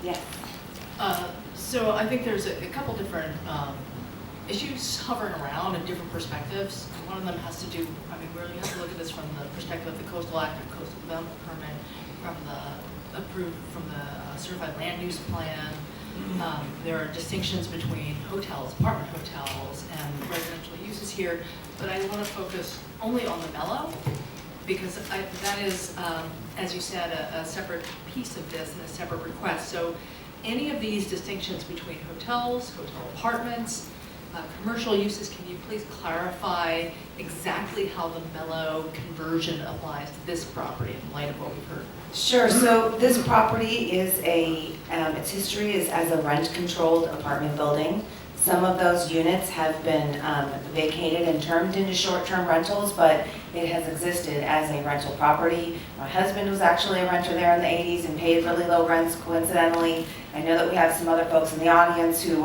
Yes. So I think there's a couple different issues hovering around in different perspectives. One of them has to do, I mean, we really have to look at this from the perspective of the Coastal Act and Coastal Development Permit, from the approved, from the certified land use plan. There are distinctions between hotels, apartment hotels, and residential uses here, but I want to focus only on the mellow, because that is, as you said, a separate piece of this and a separate request. So any of these distinctions between hotels, hotel apartments, commercial uses, can you please clarify exactly how the mellow conversion applies to this property in light of what we've heard? Sure. So this property is its history is as a rent-controlled apartment building. Some of those units have been vacated and turned into short-term rentals, but it has existed as a rental property. My husband was actually a renter there in the 80s and paid really low rents, coincidentally. I know that we have some other folks in the audience who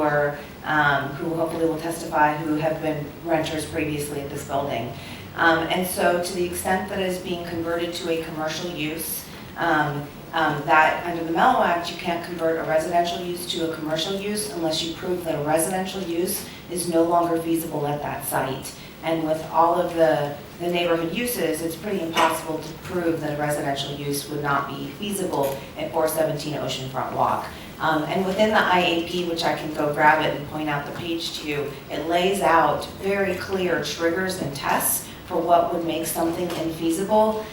hopefully will testify, who have been renters previously at this building. And so to the extent that it is being converted to a commercial use, that under the Mellow Act, you can't convert a residential use to a commercial use unless you prove that a residential use is no longer feasible at that site. And with all of the neighborhood uses, it's pretty impossible to prove that a residential use would not be feasible at 417 Oceanfront Walk. And within the IAP, which I can go grab it and point out the page to you, it lays out very clear triggers and tests for what would make something infeasible,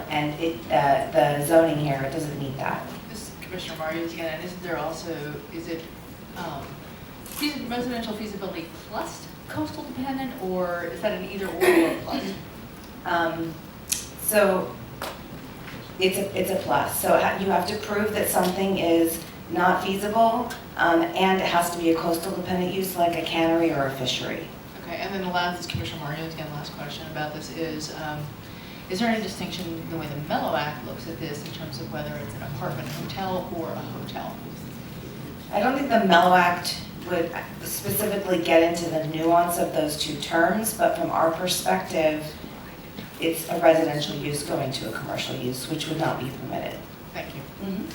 and the zoning here, it doesn't meet that. This is Commissioner Marios again, and isn't there also, is it residential feasibility plus coastal dependent, or is that an either or plus? So it's a plus. So you have to prove that something is not feasible, and it has to be a coastal dependent use like a cannery or a fishery. Okay, and then the last is Commissioner Marios again, last question about this is there any distinction in the way the Mellow Act looks at this in terms of whether it's an apartment hotel or a hotel? I don't think the Mellow Act would specifically get into the nuance of those two terms, but from our perspective, it's a residential use going to a commercial use, which would not be permitted. Thank you. Mm-hmm.